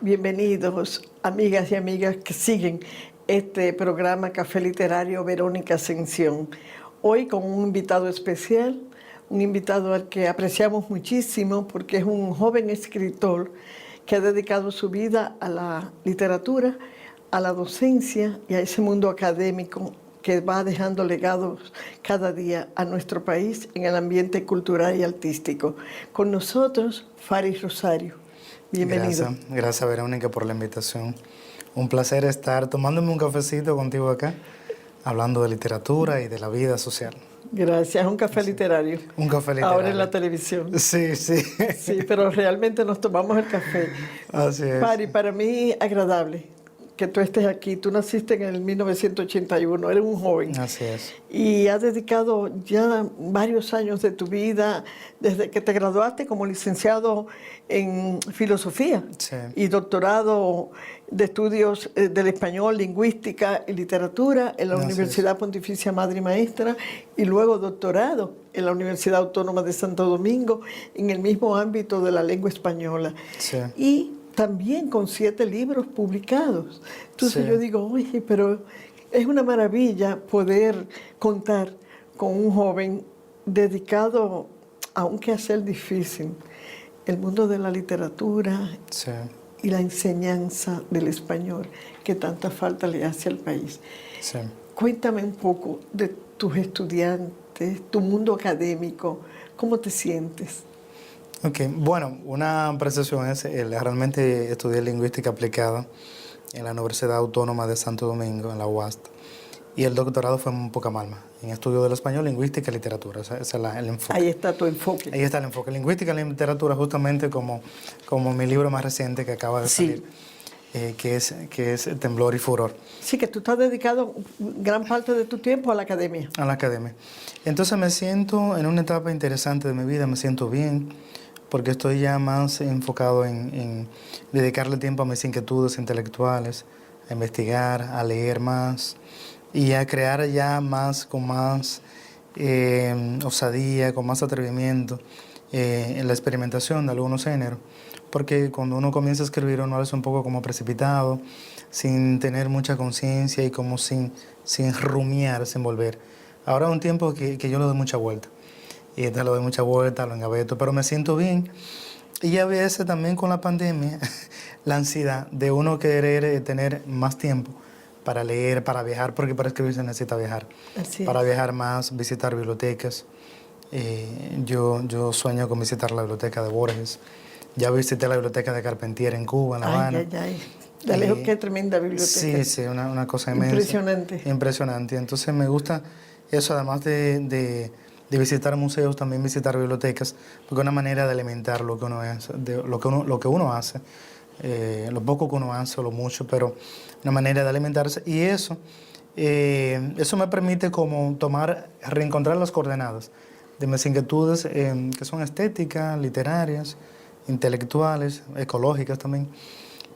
Bienvenidos, amigas y amigas que siguen este programa Café Literario Verónica Ascensión. Hoy con un invitado especial, un invitado al que apreciamos muchísimo porque es un joven escritor que ha dedicado su vida a la literatura, a la docencia y a ese mundo académico que va dejando legados cada día a nuestro país en el ambiente cultural y artístico. Con nosotros, Faris Rosario. Bienvenido. Gracias Verónica por la invitación. Un placer estar tomándome un cafecito contigo acá, hablando de literatura y de la vida social. Gracias, un café literario. Un café literario. Ahora en la televisión. Sí. Sí, pero realmente nos tomamos el café. Así es. Pari, para mí agradable que tú estés aquí. Tú naciste en el 1981, eres un joven. Así es. Y has dedicado ya varios años de tu vida, desde que te graduaste como licenciado en filosofía y doctorado de estudios del español, lingüística y literatura en la Universidad Pontificia Madre y Maestra, y luego doctorado en la Universidad Autónoma de Santo Domingo en el mismo ámbito de la lengua española. Sí. Y también con 7 libros publicados. Entonces yo digo, oye, pero es una maravilla poder contar con un joven dedicado a un quehacer difícil, el mundo de la literatura y la enseñanza del español, que tanta falta le hace al país. Sí. Cuéntame un poco de tus estudiantes, tu mundo académico, ¿cómo te sientes? Ok, bueno, una apreciación es, realmente estudié lingüística aplicada en la Universidad Autónoma de Santo Domingo, en la UAST, y el doctorado fue en Pucamalma, en estudio del español, lingüística y literatura. Ese es el enfoque. Ahí está tu enfoque. Ahí está el enfoque. Lingüística y literatura, justamente como mi libro más reciente que acaba de salir, que es Temblor y Furor. Sí, que tú estás dedicado gran parte de tu tiempo a la academia. A la academia. Entonces me siento en una etapa interesante de mi vida, me siento bien, porque estoy ya más enfocado en dedicarle tiempo a mis inquietudes intelectuales, a investigar, a leer más y a crear ya más, con más osadía, con más atrevimiento en la experimentación de algunos géneros. Porque cuando uno comienza a escribir uno lo hace un poco como precipitado, sin tener mucha conciencia y como sin rumiar, sin volver. Ahora es un tiempo que yo le doy mucha vuelta. Y le doy mucha vuelta, lo engaveto, pero me siento bien. Y a veces también con la pandemia, la ansiedad de uno querer tener más tiempo para leer, para viajar, porque para escribir se necesita viajar. Así para es. Viajar más, visitar bibliotecas. Yo sueño con visitar la biblioteca de Borges. Ya visité la biblioteca de Carpentier en Cuba, en La Habana. De lejos, qué tremenda biblioteca. Sí, una cosa inmensa. Impresionante. Impresionante. Entonces me gusta eso, además de visitar museos, también visitar bibliotecas, porque es una manera de alimentar lo que uno hace, lo que uno hace, lo poco que uno hace o lo mucho, pero una manera de alimentarse. Y eso me permite como reencontrar las coordenadas de mis inquietudes que son estéticas, literarias, intelectuales, ecológicas también,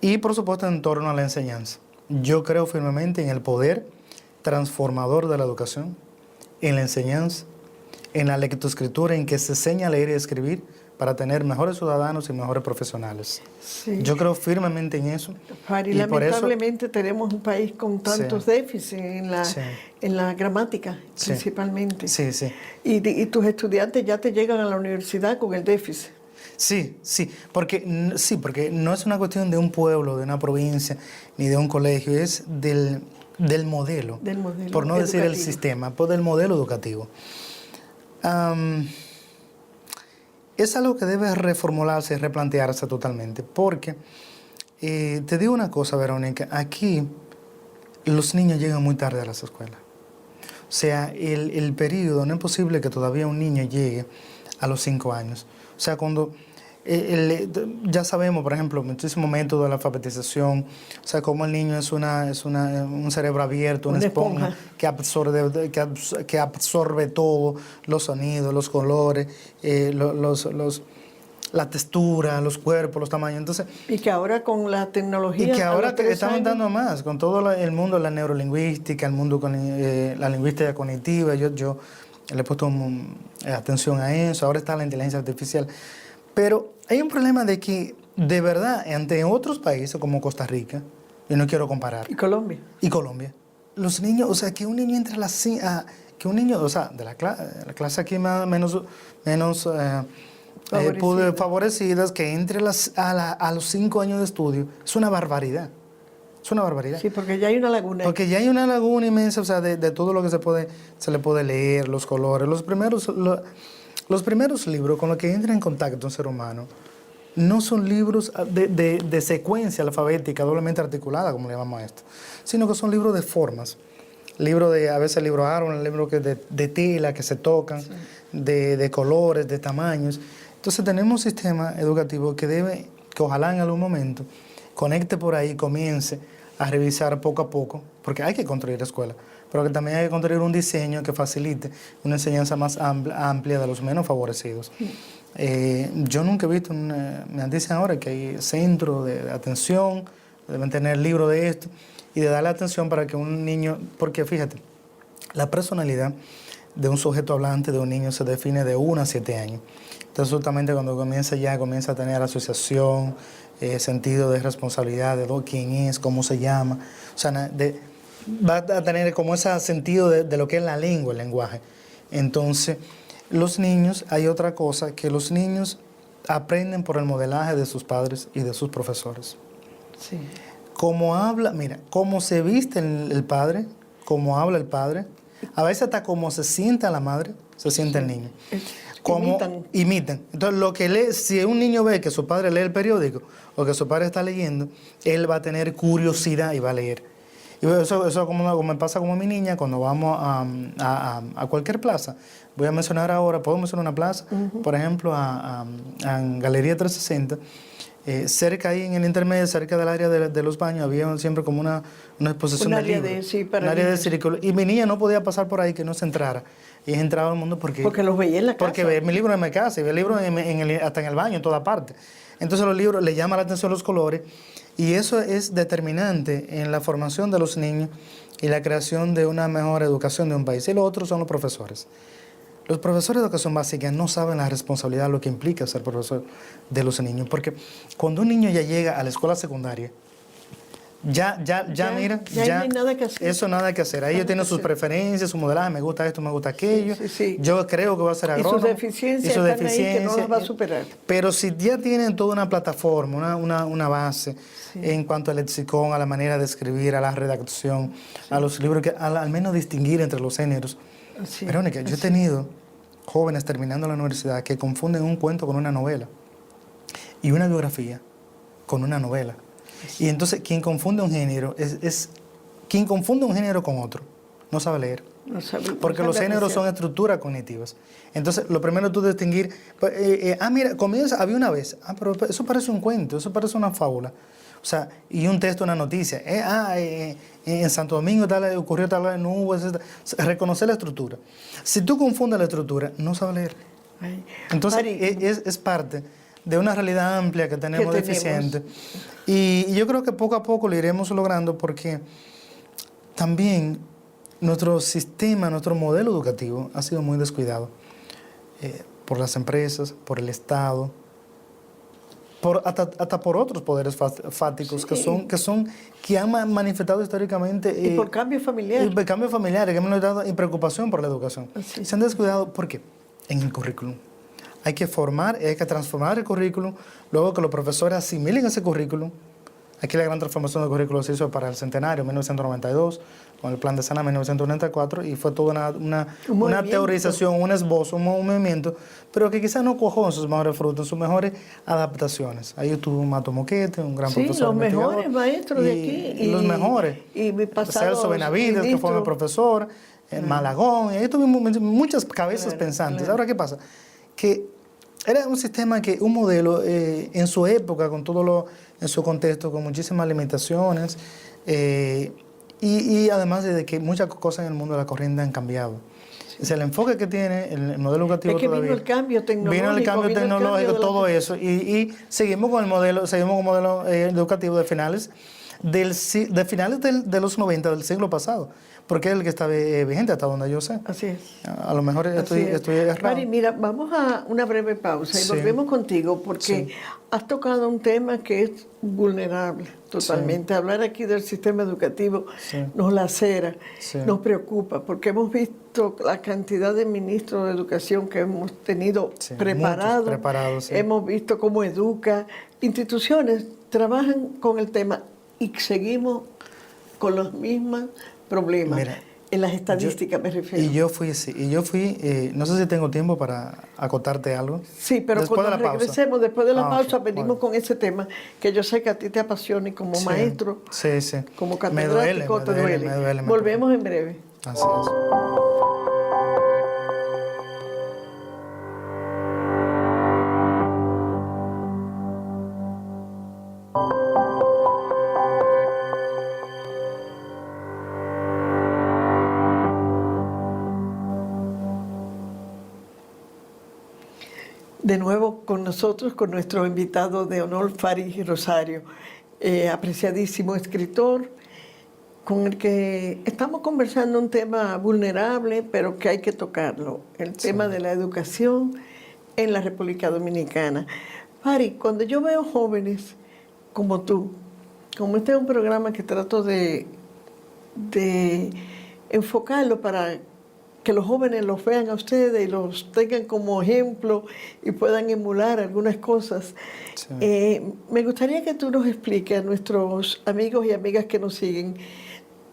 y por supuesto en torno a la enseñanza. Yo creo firmemente en el poder transformador de la educación, en la enseñanza, en la lectoescritura, en que se enseña a leer y a escribir para tener mejores ciudadanos y mejores profesionales. Sí. Yo creo firmemente en eso. Y lamentablemente tenemos un país con tantos déficits en la gramática, principalmente. Sí. Y tus estudiantes ya te llegan a la universidad con el déficit. Sí, porque no es una cuestión de un pueblo, de una provincia, ni de un colegio, es del modelo. Del modelo por no educativo. decir el sistema, pues del modelo educativo. Es algo que debe reformularse y replantearse totalmente, porque te digo una cosa, Verónica, aquí los niños llegan muy tarde a las escuelas. O sea, el periodo, no es posible que todavía un niño llegue a los 5 años. O sea, cuando ya sabemos, por ejemplo, muchísimos métodos de la alfabetización, o sea, cómo el niño es un cerebro abierto, una esponja que absorbe todo, los sonidos, los colores, la textura, los cuerpos, los tamaños. Entonces, y que ahora con la tecnología... Y que ahora estamos dando más, con todo el mundo de la neurolingüística, el mundo con la lingüística cognitiva. Yo le he puesto atención a eso. Ahora está la inteligencia artificial. Pero hay un problema de que de verdad, ante otros países como Costa Rica, yo no quiero comparar, ¿Y Colombia? y Colombia, los niños, o sea, que un niño entre a las que un niño, o sea, de la clase aquí más menos favorecidas, que entre a los 5 años de estudio, es una barbaridad. Es una barbaridad. Sí, porque ya hay una laguna. Porque ya hay una laguna inmensa, o sea, de todo lo que se le puede leer, los colores. Los primeros libros con los que entra en contacto un ser humano no son libros de secuencia alfabética doblemente articulada, como le llamamos a esto, sino que son libros de formas. A veces libros árboles, libros de tela que se tocan, sí, de colores, de tamaños. Entonces tenemos un sistema educativo que ojalá en algún momento conecte por ahí, comience a revisar poco a poco, porque hay que construir escuela, pero que también hay que construir un diseño que facilite una enseñanza más amplia de los menos favorecidos. Yo nunca he visto, me dicen ahora que hay centros de atención, deben tener libros de esto, y de darle atención para que un niño, porque fíjate, la personalidad de un sujeto hablante, de un niño, se define de 1 a 7 años. Entonces, justamente cuando comienza a tener asociación, sentido de responsabilidad, de quién es, cómo se llama, o sea, va a tener como ese sentido de lo que es la lengua, el lenguaje. Entonces, los niños, hay otra cosa, que los niños aprenden por el modelaje de sus padres y de sus profesores. Sí. Cómo se viste el padre, cómo habla el padre, a veces hasta cómo se sienta la madre, se siente el niño. Cómo imitan. Entonces, lo que lee, si un niño ve que su padre lee el periódico o que su padre está leyendo, él va a tener curiosidad y va a leer. Y eso como me pasa como mi niña cuando vamos a cualquier plaza. Voy a mencionar ahora, puedo mencionar una plaza, por ejemplo, en Galería 360. Cerca ahí en el intermedio, cerca del área de los baños, había siempre como una exposición de libros. Un área de círculo. Y mi niña no podía pasar por ahí que no se entrara. Y entraba al mundo porque los veía en la casa. Porque ve mi libro en mi casa y ve el libro hasta en el baño, en toda parte. Entonces los libros le llaman la atención los colores y eso es determinante en la formación de los niños y la creación de una mejor educación de un país. Y los otros son los profesores. Los profesores de educación básica no saben la responsabilidad, lo que implica ser profesor de los niños, porque cuando un niño ya llega a la escuela secundaria, ya no hay nada que hacer. Eso nada que hacer. Ahí ellos tienen sus preferencias, su modelaje, me gusta esto, me gusta aquello. Sí. Yo creo que va a ser agrónomo. Y sus deficiencias están ahí que no las va a superar. Pero si ya tienen toda una plataforma, una base en cuanto al lexicón, a la manera de escribir, a la redacción, a los libros, al menos distinguir entre los géneros. Verónica, yo he tenido jóvenes terminando la universidad que confunden un cuento con una novela y una biografía con una novela. Y entonces quien confunde un género quien confunde un género con otro no sabe leer. Porque los géneros son estructuras cognitivas. Entonces, lo primero es tú distinguir, mira, comienza, había una vez, pero eso parece un cuento, eso parece una fábula. O sea, y un texto, una noticia. En Santo Domingo ocurrió tal, no hubo, reconocer la estructura. Si tú confundes la estructura, no sabes leer. Entonces, es parte de una realidad amplia que tenemos deficiente. Y yo creo que poco a poco lo iremos logrando porque también nuestro sistema, nuestro modelo educativo ha sido muy descuidado por las empresas, por el Estado, hasta por otros poderes fáticos que han manifestado históricamente. Y por cambios familiares. Y cambios familiares, que han manifestado preocupación por la educación. Se han descuidado, ¿por qué? En el currículum. Hay que formar, hay que transformar el currículum, luego que los profesores asimilen ese currículum. Aquí la gran transformación del currículo se hizo para el centenario, 1992, con el Plan de Sana 1994, y fue toda una teorización, un esbozo, un movimiento, pero que quizás no cuajó en sus mejores frutos, en sus mejores adaptaciones. Ahí estuvo Mato Moquete, un gran profesor. Los mejores maestros de aquí. Y los mejores. Y mi pasado Celso Benavides, que fue mi profesor, Malagón, y ahí tuvimos muchas cabezas pensantes. Ahora, ¿qué pasa? Que era un sistema un modelo en su época, con en su contexto, con muchísimas limitaciones, y además de que muchas cosas en el mundo de la corriente han cambiado. Sí. O sea, el enfoque que tiene el modelo educativo es que todavía, vino el cambio tecnológico, todo eso, y seguimos con el modelo educativo de finales de finales de los 90 del siglo pasado, porque es el que está vigente hasta donde yo sé. Así es. A lo mejor estoy errado. Mari, mira, vamos a una breve pausa y Sí. volvemos contigo porque Sí. has tocado un tema que es vulnerable totalmente. Hablar aquí del sistema educativo Sí. nos lacera, Sí. nos preocupa, porque hemos visto la cantidad de ministros de educación que hemos tenido Sí, preparados, muchos preparados, sí. hemos visto cómo educa, instituciones trabajan con el tema y seguimos con los mismos problemas. Mira, en las estadísticas me refiero. Y yo fui, no sé si tengo tiempo para acotarte algo. Sí, pero Después cuando de la pausa. regresemos, después de la Ah, pausa, ok, venimos bueno. con ese tema que yo sé que a ti te apasiona y como Sí, maestro, sí, sí. como Me duele, catedrático, te duele. me duele. Volvemos en breve. Así es. De nuevo con nosotros, con nuestro invitado de honor, Faris Rosario, apreciadísimo escritor, con el que estamos conversando un tema vulnerable, pero que hay que tocarlo, el tema de la educación en la República Dominicana. Faris, cuando yo veo jóvenes como tú, como este es un programa que trato de enfocarlo para que los jóvenes los vean a ustedes y los tengan como ejemplo y puedan emular algunas cosas. Sí. Me gustaría que tú nos expliques a nuestros amigos y amigas que nos siguen.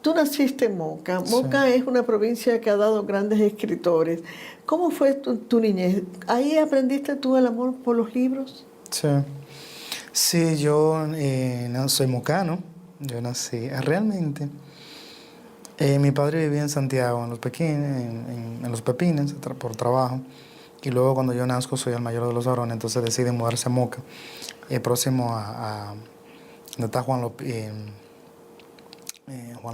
Tú naciste en Moca. Moca es una provincia que ha dado grandes escritores. ¿Cómo fue tu niñez? ¿Ahí aprendiste tú el amor por los libros? Sí. Sí, yo no soy mocano. Yo nací realmente. Mi padre vivía en Santiago, en Los Pepines, en Los Pepines, por trabajo. Y luego cuando yo nazco soy el mayor de los varones, entonces decide mudarse a Moca, próximo a donde está Juan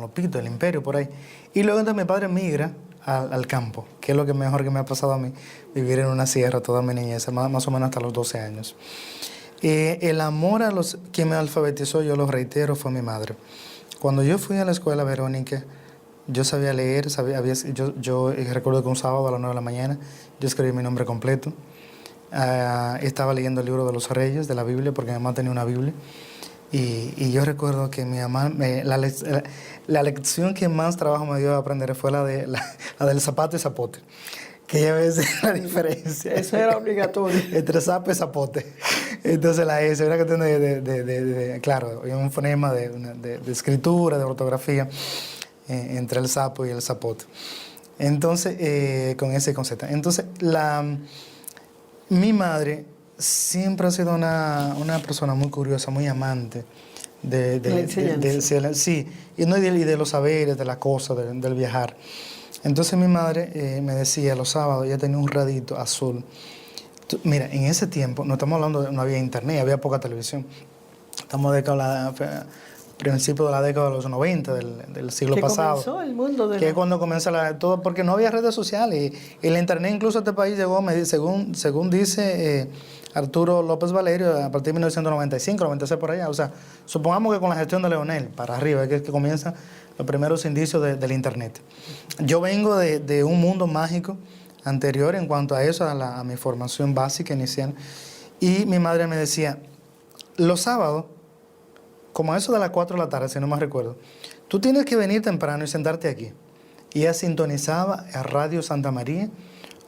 Lopito, el Imperio, por ahí. Y luego entonces mi padre migra al campo, que es lo que mejor que me ha pasado a mí, vivir en una sierra toda mi niñez, más o menos hasta los 12 años. El amor a los que me alfabetizó, yo lo reitero, fue mi madre. Cuando yo fui a la escuela Verónica, yo sabía leer, yo recuerdo que un sábado a las 9 de la mañana yo escribí mi nombre completo. Estaba leyendo el libro de los Reyes, de la Biblia, porque mi mamá tenía una Biblia. Y yo recuerdo que mi mamá, la lección que más trabajo me dio a aprender fue la del zapato y zapote. Que ya ves la diferencia. Eso era obligatorio. Entre sapo y zapote. Entonces la S, una cuestión claro, un fonema de escritura, de ortografía, entre el sapo y el zapote. Entonces, con ese concepto. Entonces, mi madre siempre ha sido una persona muy curiosa, muy amante de la enseñanza. Sí, y de los saberes, de las cosas, del viajar. Entonces mi madre me decía los sábados, ella tenía un radito azul. Mira, en ese tiempo, no estamos hablando no había internet, había poca televisión. Estamos principio de la década de los 90 del siglo pasado. Que comenzó el mundo de que es cuando comienza todo, porque no había redes sociales. Y la internet incluso a este país llegó, según dice Arturo López Valerio, a partir de 1995, 96 por allá. O sea, supongamos que con la gestión de Leonel para arriba, que comienzan los primeros indicios del internet. Yo vengo de un mundo mágico anterior en cuanto a eso, a mi formación básica inicial. Y mi madre me decía, los sábados, como a eso de las 4 de la tarde, si no me recuerdo, tú tienes que venir temprano y sentarte aquí. Y ella sintonizaba a Radio Santa María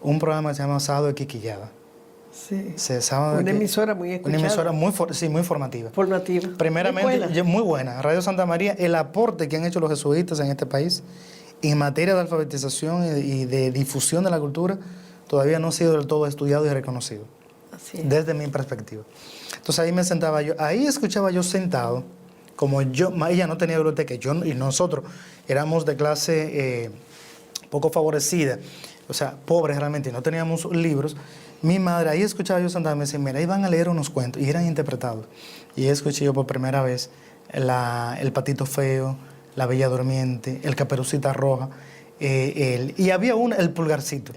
un programa que se llama Sábado de Quiquillada. Sí. Una emisora muy escuchada. Una emisora muy formativa. Formativa. Primeramente, muy buena. Radio Santa María, el aporte que han hecho los jesuitas en este país en materia de alfabetización y de difusión de la cultura todavía no ha sido del todo estudiado y reconocido. Así es. Desde mi perspectiva. Entonces ahí me sentaba yo, ahí escuchaba yo sentado, como ella no tenía biblioteca, y nosotros éramos de clase poco favorecida, o sea, pobres realmente, y no teníamos libros. Mi madre, ahí escuchaba yo sentado y me decía, mira, ahí van a leer unos cuentos, y eran interpretados. Y escuché yo por primera vez El Patito Feo, La Bella Durmiente, El Caperucita Roja, y había el Pulgarcito.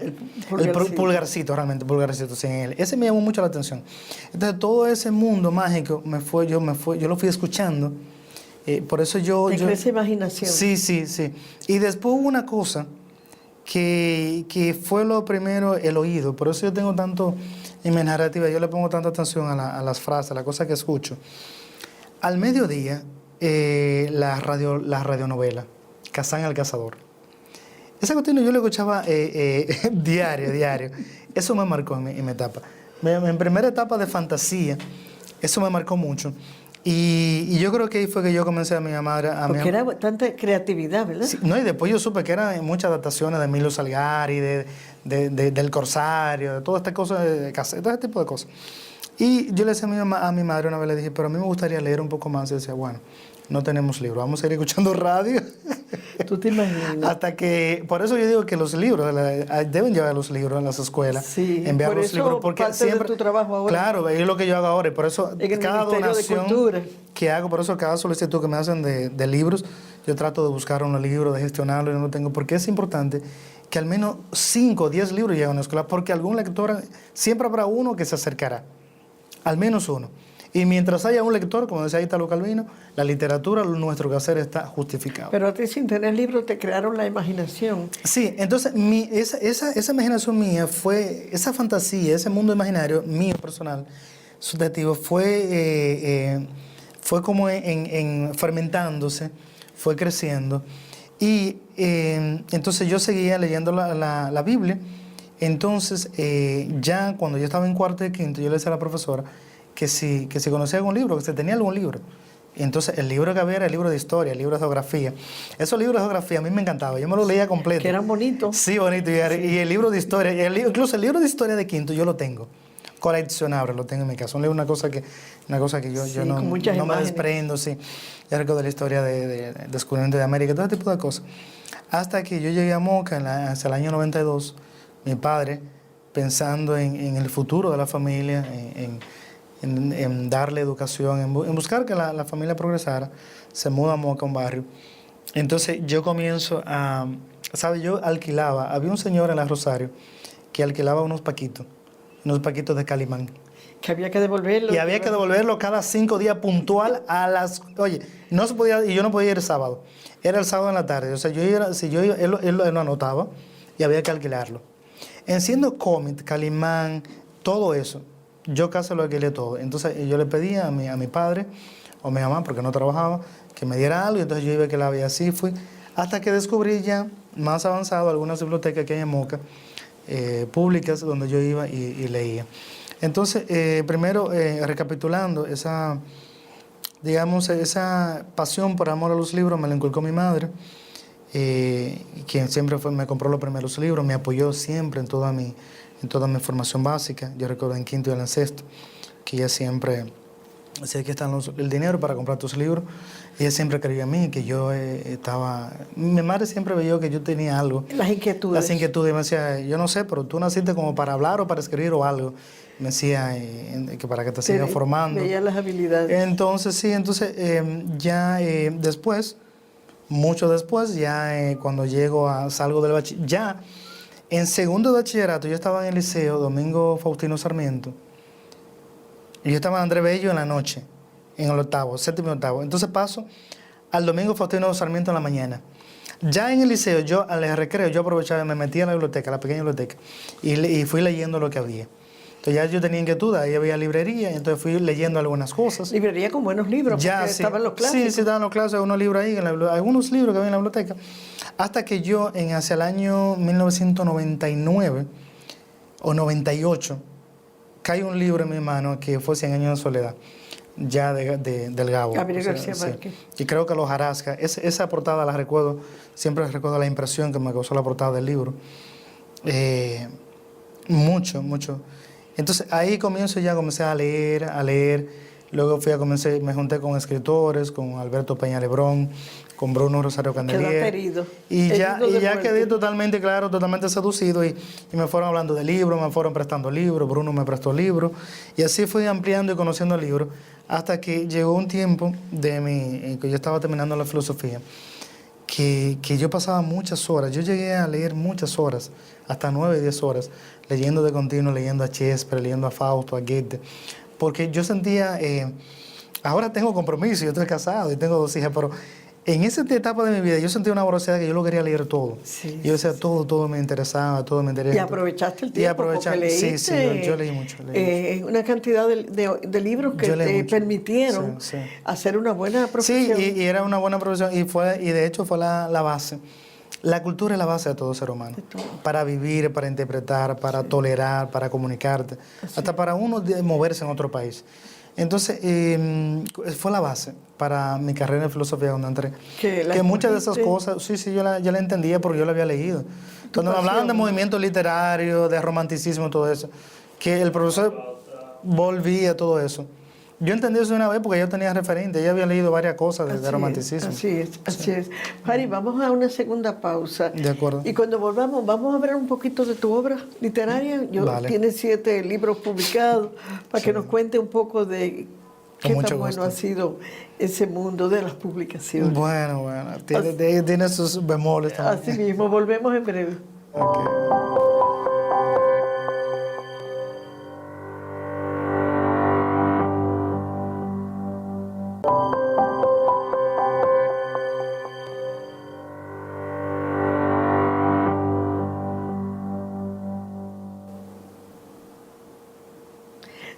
Pulgarcito, realmente, Pulgarcito, sin él. Ese me llamó mucho la atención. Entonces, todo ese mundo mágico yo lo fui escuchando Por eso yo... Te crece imaginación. Sí, sí, sí. Y después hubo una cosa que fue lo primero, el oído. Por eso yo tengo tanto, en mi narrativa, yo le pongo tanta atención a las frases, a las cosas que escucho. Al mediodía, la radionovela, Kazán el Cazador. Esa cuestión yo la escuchaba diario. Eso me marcó en mi etapa. En primera etapa de fantasía, eso me marcó mucho. Y yo creo que ahí fue que yo comencé a mi madre... Porque era tanta creatividad, ¿verdad? Sí, no, y después yo supe que eran muchas adaptaciones de Emilio Salgari, del Corsario, de todas estas cosas, de cassette, todo ese tipo de cosas. Y yo le decía a mi madre una vez, le dije, pero a mí me gustaría leer un poco más. Y decía, bueno, no tenemos libros, vamos a ir escuchando radio. ¿Tú te imaginas? Hasta que, por eso yo digo que los libros, deben llevar los libros en las escuelas. Sí, enviar por los eso libros, porque parte siempre, de tu trabajo ahora. Claro, es lo que yo hago ahora, y por eso En cada el Ministerio de donación Cultura que hago, por eso cada solicitud que me hacen de libros, yo trato de buscar un libro, de gestionarlo, y no lo tengo, porque es importante que al menos 5 o 10 libros lleguen a la escuela, porque algún lector, siempre habrá uno que se acercará, al menos uno. Y mientras haya un lector, como decía Italo Calvino, la literatura, nuestro quehacer está justificado. Pero a ti sin tener libros te crearon la imaginación. Sí, entonces esa imaginación mía fue, esa fantasía, ese mundo imaginario mío personal, subjetivo, fue como fermentándose, fue creciendo. Y entonces yo seguía leyendo la Biblia. Entonces ya cuando yo estaba en cuarto y quinto, yo le decía a la profesora que si conocía algún libro, que si tenía algún libro. Entonces, el libro que había era el libro de historia, el libro de geografía. Esos libros de geografía a mí me encantaban, yo me los leía completo. Que eran bonitos. Sí, bonito. Y el libro de historia, incluso el libro de historia de quinto, yo lo tengo. Coleccionable, lo tengo en mi casa. Una cosa que yo no me desprendo, sí. Ya recuerdo la historia de descubrimiento de América, todo ese tipo de cosas. Hasta que yo llegué a Moca hacia el año 92, mi padre, pensando en el futuro de la familia, en darle educación, en buscar que la familia progresara, se muda a Moca, un barrio. Entonces yo comienzo a, ¿sabes? Yo alquilaba, había un señor en la Rosario que alquilaba unos paquitos de Calimán. Que había que devolverlo. Y había que devolverlo cada 5 días puntual a las... Oye, no se podía, y yo no podía ir el sábado. Era el sábado en la tarde. O sea, él lo anotaba y había que alquilarlo. Enciendo cómic, Calimán, todo eso. Yo casi lo alquilé todo. Entonces yo le pedía a mi padre o a mi mamá, porque no trabajaba, que me diera algo. Y entonces yo iba a que la veía, así fui. Hasta que descubrí ya, más avanzado, algunas bibliotecas que hay en Moca, públicas, donde yo iba y leía. Entonces, primero, recapitulando, esa pasión por amor a los libros me la inculcó mi madre, quien siempre me compró los primeros libros, me apoyó siempre en toda mi formación básica. Yo recuerdo en quinto y en sexto, que ella siempre decía que está el dinero para comprar tus libros. Ella siempre creía en mí, que yo estaba... Mi madre siempre veía que yo tenía algo. Las inquietudes. Las inquietudes. Me decía, yo no sé, pero tú naciste como para hablar o para escribir o algo. Me decía que para que te sigas formando. Veía las habilidades. Entonces, sí, ya después, mucho después, ya cuando salgo del bachillerato, ya en segundo de bachillerato, yo estaba en el liceo Domingo Faustino Sarmiento, y yo estaba en Andrés Bello en la noche, en el séptimo y octavo. Entonces paso al Domingo Faustino Sarmiento en la mañana. Ya en el liceo, yo al recreo, yo aprovechaba y me metía en la biblioteca, la pequeña biblioteca, y fui leyendo lo que había. Entonces ya yo tenía inquietud, ahí había librería, y entonces fui leyendo algunas cosas. Librería con buenos libros, ya, porque sí, estaban los clásicos. Sí, estaban los clásicos, unos libros ahí, algunos libros que había en la biblioteca. Hasta que yo, hacia el año 1999 o 98, cae un libro en mi mano que fue 100 años de soledad, ya del Gabo. Gabriel García Márquez. Sí. Y creo que los Jarasca, esa portada la recuerdo, siempre recuerdo la impresión que me causó la portada del libro. Mucho. Entonces ahí comencé a leer. Luego me junté con escritores, con Alberto Peña Lebrón, con Bruno Rosario Candelier. Y ya quedé totalmente claro, totalmente seducido, y me fueron hablando de libros, me fueron prestando libros, Bruno me prestó libros, y así fui ampliando y conociendo libros, hasta que llegó un tiempo que yo estaba terminando la filosofía, que yo pasaba muchas horas, yo llegué a leer muchas horas, hasta 9, 10 horas, leyendo de continuo, leyendo a Shakespeare, leyendo a Fausto, a Goethe, porque yo sentía, ahora tengo compromiso, yo estoy casado y tengo 2 hijas, pero en esa etapa de mi vida yo sentí una voracidad que yo lo quería leer todo. Sí, Y yo decía, todo me interesaba, todo me interesaba. Y aprovechaste el tiempo porque leíste sí, yo leí mucho. Una cantidad de libros que te permitieron hacer una buena profesión. Sí, y era una buena profesión y de hecho fue la base. La cultura es la base de todo ser humano. Para vivir, para interpretar, para tolerar, para comunicarte, hasta para uno moverse en otro país. Entonces, fue la base para mi carrera en filosofía cuando entré. Que muchas de esas cosas, sí, yo la entendía porque yo la había leído. Cuando me hablaban de movimiento literario, de romanticismo, todo eso, que el profesor volvía todo eso. Yo entendí eso de una vez porque yo tenía referente, yo había leído varias cosas de romanticismo. Así es. Fari, vamos a una segunda pausa. De acuerdo. Y cuando volvamos, vamos a hablar un poquito de tu obra literaria. Tienes 7 libros publicados, para que nos cuente un poco de qué tan bueno ha sido ese mundo de las publicaciones. Bueno, tiene sus bemoles también. Así mismo, volvemos en breve. Okay.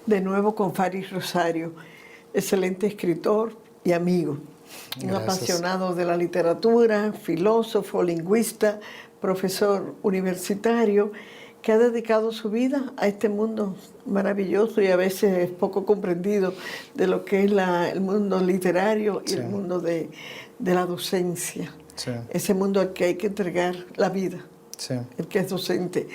De nuevo con Fari Rosario, excelente escritor y amigo, un apasionado de la literatura, filósofo, lingüista, profesor universitario, que ha dedicado su vida a este mundo maravilloso y a veces poco comprendido de lo que es el mundo literario y el mundo de la docencia. Sí. Ese mundo al que hay que entregar la vida, el que es docente.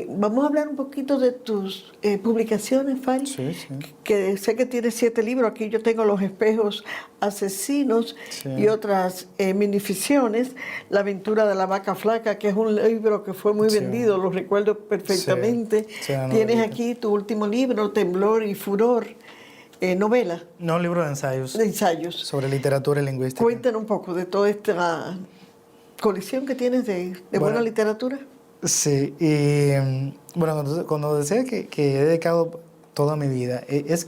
Vamos a hablar un poquito de tus publicaciones, Fari. Sí. Que sé que tienes 7 libros. Aquí yo tengo Los espejos asesinos y otras minificciones. La aventura de la vaca flaca, que es un libro que fue muy vendido, lo recuerdo perfectamente. Tienes aquí tu último libro, Temblor y Furor. Novela. No, un libro de ensayos. De ensayos. Sobre literatura y lingüística. Cuéntanos un poco de toda esta colección que tienes de buena literatura. Sí, y bueno, cuando decía que he dedicado toda mi vida, es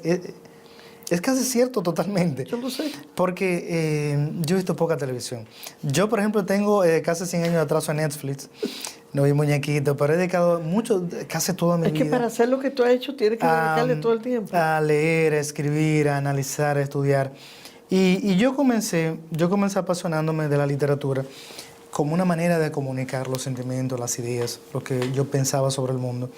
casi cierto totalmente. Yo lo sé. Porque yo he visto poca televisión. Yo, por ejemplo, tengo casi 100 años de atraso en Netflix. No vi muñequitos, pero he dedicado casi toda mi vida. Es que para hacer lo que tú has hecho tienes que dedicarle todo el tiempo. A leer, a escribir, a analizar, a estudiar. Y yo comencé apasionándome de la literatura como una manera de comunicar los sentimientos, las ideas, lo que yo pensaba sobre el mundo.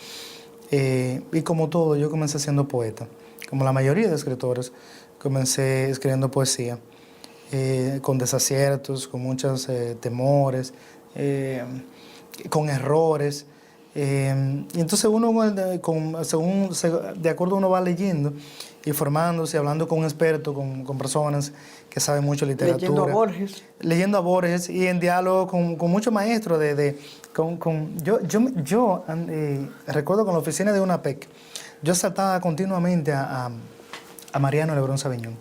Y como todo, yo comencé siendo poeta. Como la mayoría de escritores, comencé escribiendo poesía, con desaciertos, con muchos temores, con errores. Y entonces uno, de acuerdo uno va leyendo y formándose, hablando con expertos, con personas que saben mucho de literatura. Leyendo a Borges y en diálogo con muchos maestros. Yo recuerdo con la oficina de UNAPEC, yo saltaba continuamente a Mariano Lebrón Sabiñón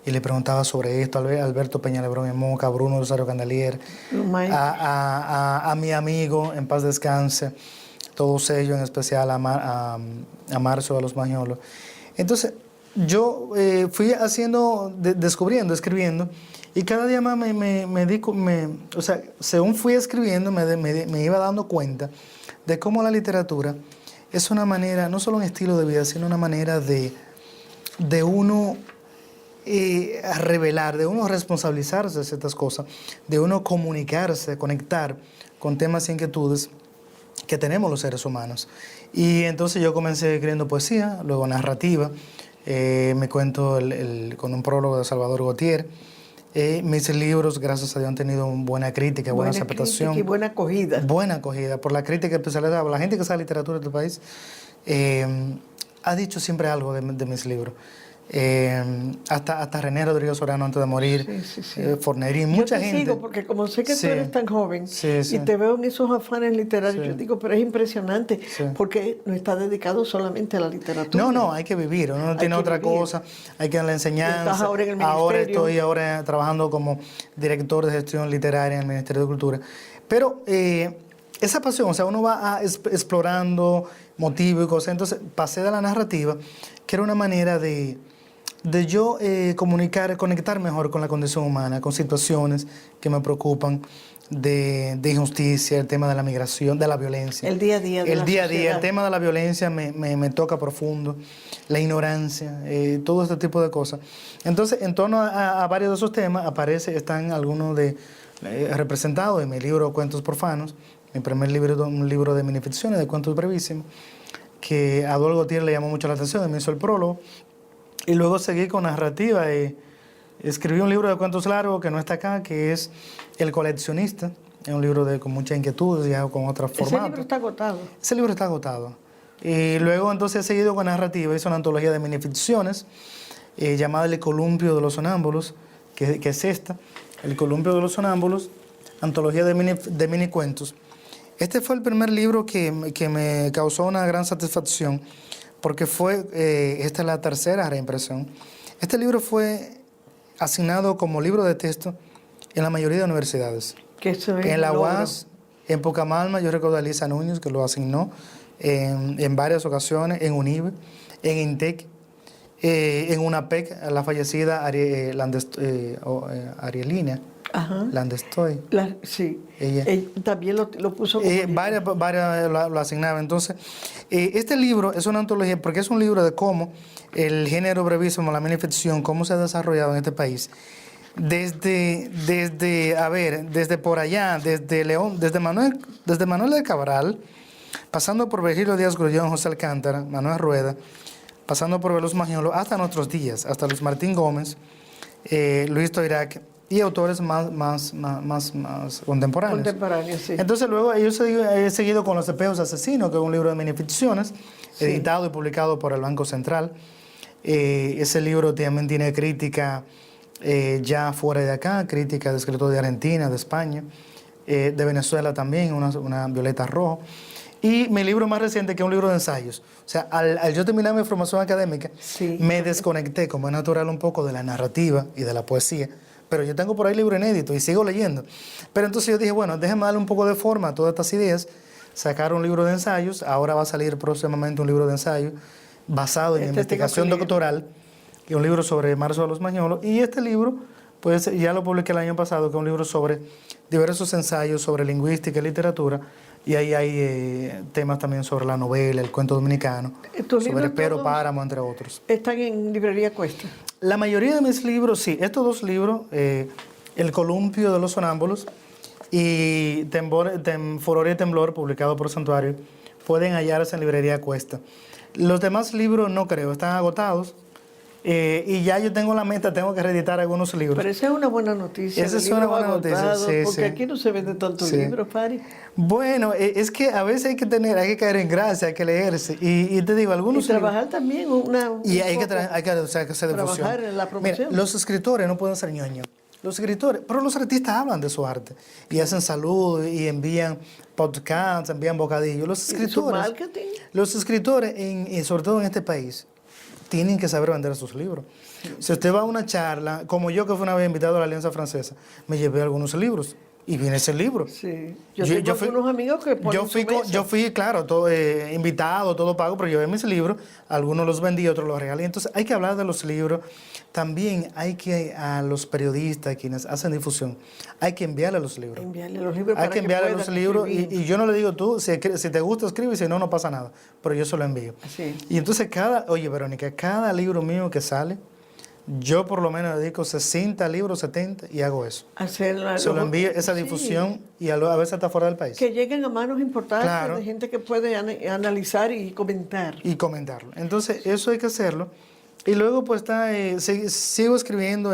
y le preguntaba sobre esto, a Alberto Peña Lebrón en Moca, a Bruno Rosario Candelier, a mi amigo, en paz descanse, todos ellos, en especial a Marcio de los Mañolos. Entonces, yo fui descubriendo, escribiendo, y cada día más según fui escribiendo, me iba dando cuenta de cómo la literatura es una manera, no solo un estilo de vida, sino una manera de uno revelar, de uno responsabilizarse de ciertas cosas, de uno comunicarse, conectar con temas e inquietudes que tenemos los seres humanos. Y entonces yo comencé escribiendo poesía, luego narrativa, me cuento con un prólogo de Salvador Gautier. Mis libros, gracias a Dios, han tenido buena crítica, buena aceptación. Crítica y buena acogida. Buena acogida por la crítica especializada, por la gente que sabe literatura de tu país. Ha dicho siempre algo de mis libros. Hasta René Rodríguez Orano antes de morir, Fornerín, mucha gente. Yo te sigo porque como sé que tú eres tan joven y te veo en esos afanes literarios, yo digo, pero es impresionante porque no está dedicado solamente a la literatura. No, hay que vivir, uno no tiene otra cosa, hay que dar la enseñanza. Estás ahora en el ministerio. Estoy trabajando como director de gestión literaria en el Ministerio de Cultura. Pero esa pasión, o sea, uno va explorando motivos y cosas. Entonces pasé de la narrativa, que era una manera de de yo conectar mejor con la condición humana, con situaciones que me preocupan, de injusticia, el tema de la migración, de la violencia. El día a día de el la día a día, sociedad. el tema de la violencia me toca profundo, la ignorancia, todo este tipo de cosas. Entonces, en torno a varios de esos temas están algunos representados en mi libro Cuentos Profanos, mi primer libro, un libro de minificciones, de cuentos brevísimos, que a Dual Gautier le llamó mucho la atención, me hizo el prólogo, y luego seguí con narrativa. Escribí un libro de cuentos largos que no está acá, que es El coleccionista. Es un libro con muchas inquietudes, ya con otro formato. Ese libro está agotado. Ese libro está agotado. Y luego entonces he seguido con narrativa. Hice una antología de minificciones llamada El columpio de los sonámbulos, que es esta. El columpio de los sonámbulos, antología de mini cuentos. Este fue el primer libro que me causó una gran satisfacción, porque esta es la tercera reimpresión. Este libro fue asignado como libro de texto en la mayoría de universidades. Que eso es en la logro. UAS, en Pucamalma, yo recuerdo a Elisa Núñez, que lo asignó en varias ocasiones, en UNIBE, en INTEC, en UNAPEC, la fallecida Arielina Ajá. Landestoy. Sí. Ella también lo puso como libro. varias lo asignaba. Entonces, este libro es una antología porque es un libro de cómo el género brevísimo, la minificción, cómo se ha desarrollado en este país. Desde por allá, desde León, desde Manuel de Cabral, pasando por Virgilio Díaz Grullón, José Alcántara, Manuel Rueda, pasando por Veloz Magiolo, hasta nuestros días, hasta Luis Martín Gómez, Luis Toirac, y autores más contemporáneos. Contemporáneos, sí. Entonces luego he seguido con Los Espejos Asesinos, que es un libro de minificciones, sí, editado y publicado por el Banco Central. Ese libro también tiene crítica ya fuera de acá, crítica de escritores de Argentina, de España, de Venezuela también, una Violeta Rojo. Y mi libro más reciente, que es un libro de ensayos. O sea, al yo terminar mi formación académica, sí, me desconecté, como es natural, un poco de la narrativa y de la poesía. Pero yo tengo por ahí libro inédito y sigo leyendo. Pero entonces yo dije, bueno, déjame darle un poco de forma a todas estas ideas, sacar un libro de ensayos. Ahora va a salir próximamente un libro de ensayos basado en investigación doctoral, y un libro sobre Marzo de los Mañolos. Y este libro, pues ya lo publiqué el año pasado, que es un libro sobre diversos ensayos sobre lingüística y literatura. Y ahí hay temas también sobre la novela, el cuento dominicano, sobre Pero Páramo, entre otros. ¿Están en librería Cuesta? La mayoría de mis libros, sí. Estos dos libros, El columpio de los sonámbulos y Furor y Temblor, publicado por Santuario, pueden hallarse en librería Cuesta. Los demás libros no creo, están agotados. Y ya yo tengo la meta, tengo que reeditar algunos libros. Pero esa es una buena noticia. Esa es una buena noticia, sí, porque aquí no se venden tantos libros, Pari. Bueno, es que a veces hay que caer en gracia, hay que leerse. Y te digo, algunos y trabajar también hay que hacer difusión. Trabajar en la promoción. Mira, los escritores no pueden ser ñoños. Los escritores, pero los artistas hablan de su arte y hacen salud y envían podcasts, envían bocadillos. Los escritores, ¿Y su marketing? Los escritores, sobre todo en este país, tienen que saber vender sus libros. Si usted va a una charla, como yo que fui una vez invitado a la Alianza Francesa, me llevé algunos libros y viene ese libro. Sí. Yo fui unos amigos que ponen yo fui, claro, todo, invitado, todo pago, pero llevé mis libros, algunos los vendí, otros los regalé. Entonces hay que hablar de los libros. También hay que, a los periodistas, quienes hacen difusión, hay que enviarle los libros. Hay que enviarle los libros y yo no le digo tú, si te gusta escribe y si no, no pasa nada. Pero yo se lo envío. Sí. Y entonces oye Verónica, cada libro mío que sale, yo por lo menos dedico 60 libros, 70 y hago eso. Se lo envío, esa difusión, y a veces hasta fuera del país. Que lleguen a manos importantes, claro, de gente que puede analizar y comentar. Y comentarlo. Entonces eso hay que hacerlo. Y luego pues sigo escribiendo,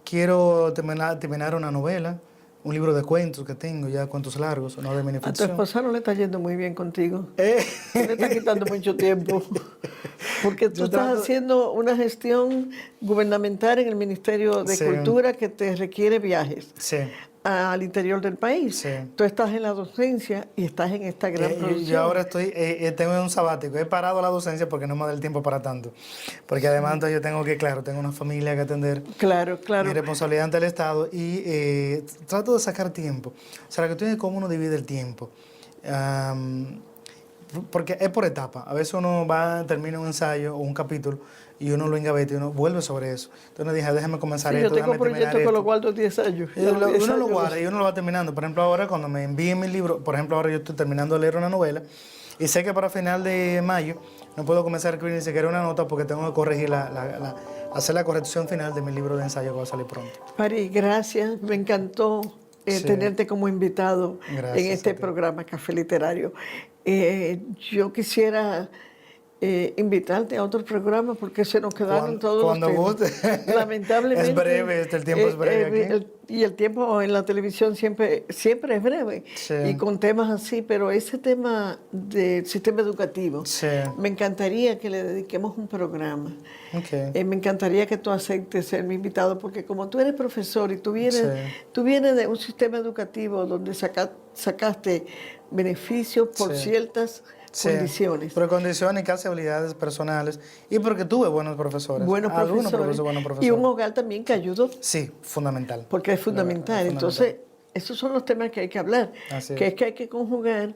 quiero terminar una novela, un libro de cuentos que tengo, ya cuentos largos, no de minificción. A tu esposa no le está yendo muy bien contigo. Le está quitando mucho tiempo. Porque tú estás haciendo una gestión gubernamental en el Ministerio de Cultura que te requiere viajes. Sí. Al interior del país. Sí. Tú estás en la docencia y estás en esta gran producción. Yo ahora tengo un sabático. He parado la docencia porque no me da el tiempo para tanto. Porque además yo tengo tengo una familia que atender. Claro, claro. Mi responsabilidad ante el Estado y trato de sacar tiempo. O sea, la cuestión es cómo uno divide el tiempo. porque es por etapa. A veces uno va, termina un ensayo o un capítulo y uno lo engaveta y uno vuelve sobre eso. Entonces uno dice, déjame comenzar Sí, esto, yo tengo déjame terminar proyectos que esto. lo guardo 10 años. Y uno lo guarda y uno lo va terminando. Por ejemplo, ahora cuando me envíen mi libro, por ejemplo, ahora yo estoy terminando de leer una novela y sé que para final de mayo no puedo comenzar a escribir ni siquiera una nota porque tengo que corregir hacer la corrección final de mi libro de ensayo que va a salir pronto. Pari, gracias. Me encantó Sí. tenerte como invitado Gracias en este a ti. programa Café Literario. Yo quisiera invitarte a otro programa porque se nos quedaron todos Cuando los guste. temas. Lamentablemente. Es breve, el tiempo es breve aquí. Y el tiempo en la televisión siempre es breve. Sí. Y con temas así, pero ese tema del sistema educativo, Sí. me encantaría que le dediquemos un programa. Okay. Me encantaría que tú aceptes ser mi invitado, porque como tú eres profesor y tú vienes, Sí. tú vienes de un sistema educativo donde sacaste beneficios por Sí. ciertas Sí, condiciones. por condiciones y casi habilidades personales y porque tuve buenos profesores. Buenos Algunos profesores, buenos profesores. y un hogar también que ayudó, Sí, fundamental. porque es fundamental. Entonces, esos son los temas que hay que hablar, Así que es. es que hay que conjugar,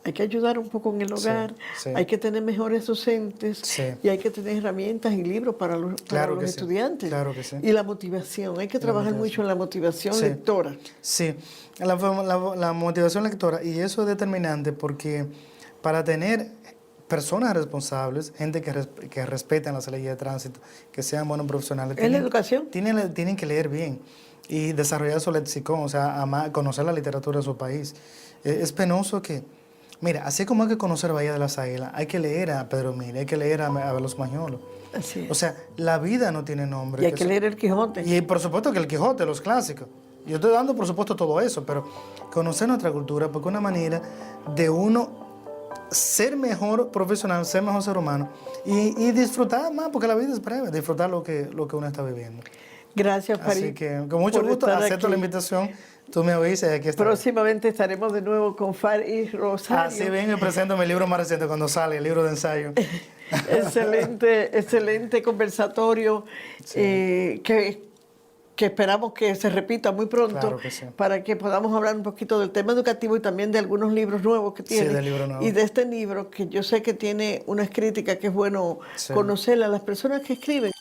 hay que ayudar un poco en el hogar, sí. hay que tener mejores docentes Sí. y hay que tener herramientas y libros para los, Claro que sí, estudiantes. claro que sí. Y la motivación, hay que trabajar mucho en la motivación Sí. lectora. Sí, la motivación lectora, y eso es determinante porque para tener personas responsables, gente que respeten las leyes de tránsito, que sean buenos profesionales, ¿Es la educación? tienen que leer bien y desarrollar su lexicón, o sea, conocer la literatura de su país. Es penoso que, mira, así como hay que conocer Bahía de las Águilas, hay que leer a Pedro Mira, hay que leer a los Mañolos. Así es. O sea, la vida no tiene nombre. Y hay que leer el Quijote. Y por supuesto que el Quijote, los clásicos. Yo estoy dando, por supuesto, todo eso, pero conocer nuestra cultura, porque es una manera de uno ser mejor profesional, ser mejor ser humano y disfrutar más, porque la vida es breve, disfrutar lo que uno está viviendo. Gracias, Pari. Así que con mucho gusto acepto la invitación. Tú me avisas y aquí estaré. Próximamente estaremos de nuevo con Faris Rosario. Así ven y presento mi libro más reciente cuando sale, el libro de ensayo. Excelente conversatorio que esperamos que se repita muy pronto, Claro que sí. para que podamos hablar un poquito del tema educativo y también de algunos libros nuevos que tiene. Sí, del libro nuevo. Y de este libro que yo sé que tiene unas críticas que es bueno Sí. conocerlas. Las personas que escriben